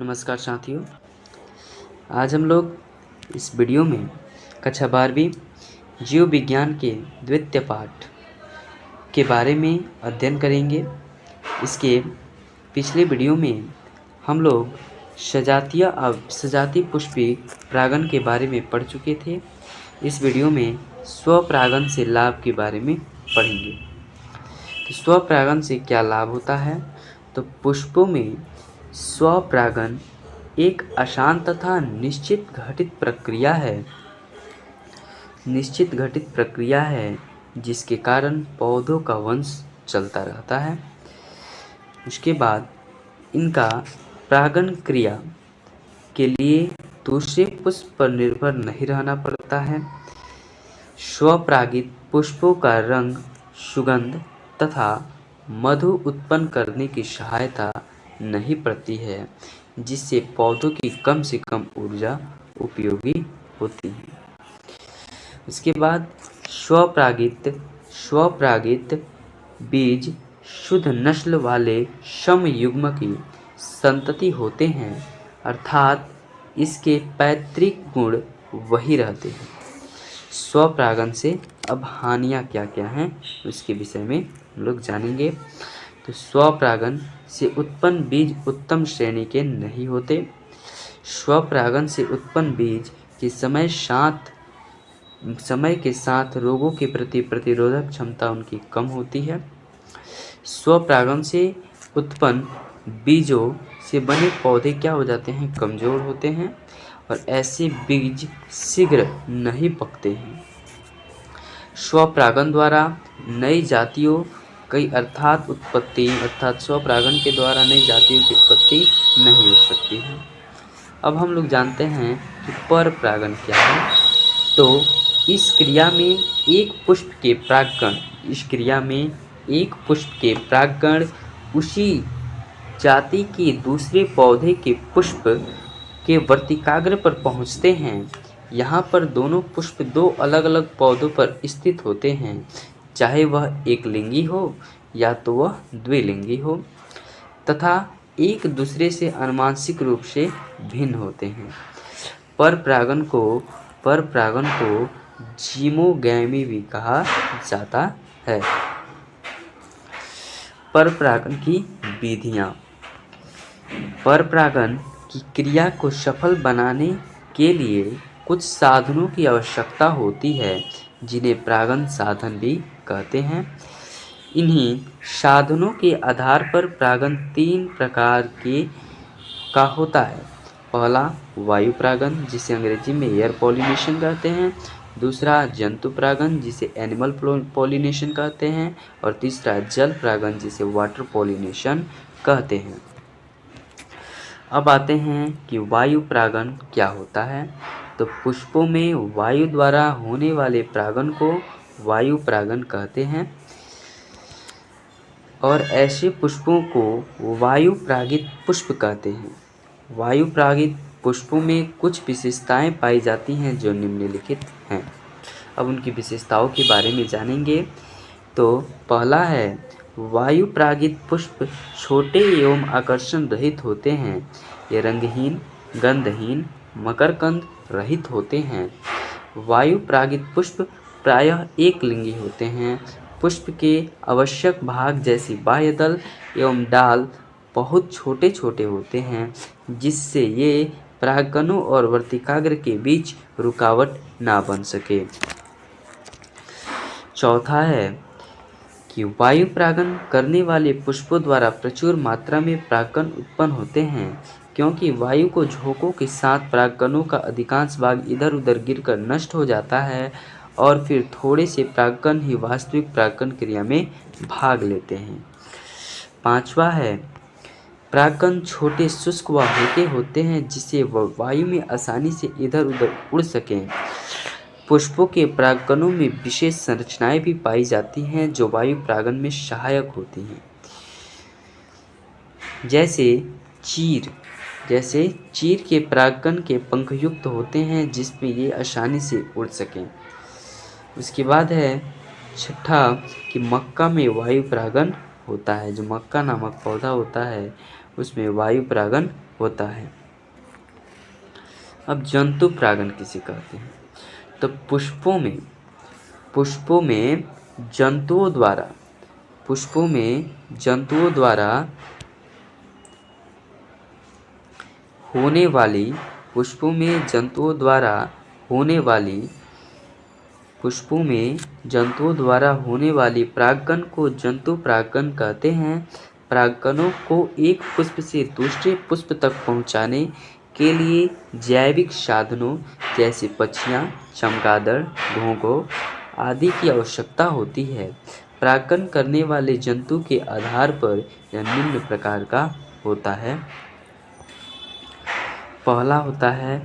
नमस्कार साथियों। आज हम लोग इस वीडियो में कक्षा 12वीं जीव विज्ञान के द्वितीय पाठ के बारे में अध्ययन करेंगे। इसके पिछले वीडियो में हम लोग सजातीय पुष्पी परागण के बारे में पढ़ चुके थे। इस वीडियो में स्वपरागण से लाभ के बारे में पढ़ेंगे। तो स्वपरागण से क्या लाभ होता है? तो पुष्पों में स्वपरागण एक आसान तथा निश्चित घटित प्रक्रिया है जिसके कारण पौधों का वंश चलता रहता है। उसके बाद इनका परागण क्रिया के लिए दूसरे पुष्प पर निर्भर नहीं रहना पड़ता है। स्वपरागित पुष्पों का रंग, सुगंध तथा मधु उत्पन्न करने की सहायता नहीं पड़ती है, जिससे पौधों की कम से कम ऊर्जा उपयोगी होती है। उसके बाद स्वपरागित बीज शुद्ध नस्ल वाले समयुग्म की संतति होते हैं, अर्थात इसके पैतृक गुण वही रहते हैं। स्वपरागण से अब हानियाँ क्या क्या हैं उसके विषय में हम लोग जानेंगे। तो स्वपरागण से उत्पन्न बीज उत्तम श्रेणी के नहीं होते। स्वपरागण से उत्पन्न बीज के समय के साथ रोगों के प्रति प्रतिरोधक क्षमता उनकी कम होती है। स्वपरागण से उत्पन्न बीजों से बने पौधे क्या हो जाते हैं? कमजोर होते हैं और ऐसे बीज शीघ्र नहीं पकते हैं। स्वपरागण द्वारा नई जातियों अर्थात स्वपरागण के द्वारा नई जातियों की उत्पत्ति नहीं हो सकती है। अब हम लोग जानते हैं कि परपरागण क्या है। तो इस क्रिया में एक पुष्प के परागकण उसी जाति के दूसरे पौधे के पुष्प के वर्तिकाग्र पर पहुंचते हैं। यहाँ पर दोनों पुष्प दो अलग अलग पौधों पर स्थित होते हैं, चाहे वह एक लिंगी हो या तो वह द्विलिंगी हो, तथा एक दूसरे से आनुवंशिक रूप से भिन्न होते हैं। परपरागण को जीमोगैमी भी कहा जाता है। परपरागण की विधियाँ। परपरागण की क्रिया को सफल बनाने के लिए कुछ साधनों की आवश्यकता होती है, जिन्हें परागण साधन भी कहते हैं। इन्हीं साधनों के आधार पर परागण 3 प्रकार का होता है। पहला वायु परागण, जिसे अंग्रेजी में एयर पॉलिनेशन कहते हैं। दूसरा जंतु परागण, जिसे एनिमल पॉलिनेशन कहते हैं। और तीसरा जल परागण, जिसे वाटर पॉलिनेशन कहते हैं। अब आते हैं कि वायु परागण क्या होता है। तो पुष्पों में वायु द्वारा होने वाले परागण को वायु परागण कहते हैं और ऐसे पुष्पों को वायु परागित पुष्प कहते हैं। वायु परागित पुष्पों में कुछ विशेषताएं पाई जाती हैं जो निम्नलिखित हैं। अब उनकी विशेषताओं के बारे में जानेंगे। तो पहला है, वायु परागित पुष्प छोटे एवं आकर्षण रहित होते हैं। ये रंगहीन, गंधहीन, मकरकंद रहित होते हैं। वायु परागित पुष्प प्रायः एक लिंगी होते हैं। पुष्प के आवश्यक भाग जैसे बाह्य दल एवं डाल बहुत छोटे छोटे होते हैं, जिससे ये परागकणों और वर्तिकाग्र के बीच रुकावट ना बन सके। चौथा है कि वायु परागण करने वाले पुष्पों द्वारा प्रचुर मात्रा में परागकण उत्पन्न होते हैं, क्योंकि वायु को झोंकों के साथ परागकणों का अधिकांश भाग इधर उधर गिरकर नष्ट हो जाता है और फिर थोड़े से परागकण ही वास्तविक परागकण क्रिया में भाग लेते हैं। पांचवा है, परागकण छोटे, शुष्क व हल्के होते हैं, जिससे वह वायु में आसानी से इधर उधर उड़ सकें। पुष्पों के परागकणों में विशेष संरचनाएं भी पाई जाती हैं जो वायु परागण में सहायक होती हैं, जैसे चीर के परागकण के पंखयुक्त होते हैं, जिसमें ये आसानी से उड़ सकें। उसके बाद है छठा कि मक्का में वायु परागण होता है। जो मक्का नामक पौधा होता है उसमें वायु परागण होता है। अब जंतु परागण किसे कहते हैं? तो पुष्पों में जंतुओं द्वारा होने वाली परागण को जंतु परागण कहते हैं। परागकणों को एक पुष्प से दूसरे पुष्प तक पहुंचाने के लिए जैविक साधनों जैसे पक्षियां, चमगादड़, घोंघा आदि की आवश्यकता होती है। परागण करने वाले जंतु के आधार पर यह निम्न प्रकार का होता है। पहला होता है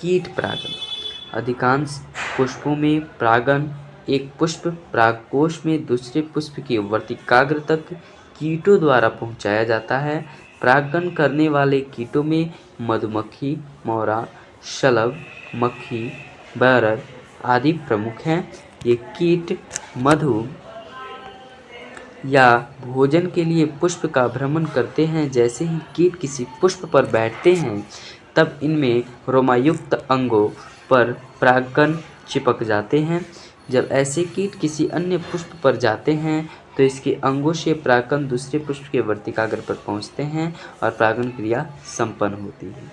कीट परागण। अधिकांश पुष्पों में परागण एक पुष्प परागकोश में दूसरे पुष्प के वर्तिकाग्र तक कीटों द्वारा पहुंचाया जाता है। परागण करने वाले कीटों में मधुमक्खी, मौरा, शलभ, मक्खी, बरर आदि प्रमुख हैं। ये कीट मधु या भोजन के लिए पुष्प का भ्रमण करते हैं। जैसे ही कीट किसी पुष्प पर बैठते हैं तब इनमें रोमायुक्त अंगों पर परागकण चिपक जाते हैं। जब ऐसे कीट किसी अन्य पुष्प पर जाते हैं तो इसके अंगों से परागकण दूसरे पुष्प के वर्तिकाग्र पर पहुंचते हैं और परागण क्रिया संपन्न होती है।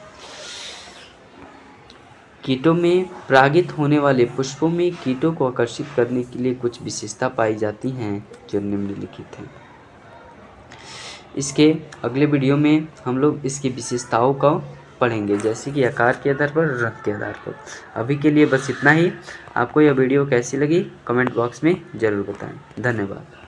कीटों में परागित होने वाले पुष्पों में कीटों को आकर्षित करने के लिए कुछ विशेषता पाई जाती हैं जो निम्नलिखित हैं। इसके अगले वीडियो में हम लोग इसकी विशेषताओं को पढ़ेंगे, जैसे कि आकार के आधार पर, रंग के आधार पर। अभी के लिए बस इतना ही। आपको यह वीडियो कैसी लगी कमेंट बॉक्स में ज़रूर बताएं। धन्यवाद।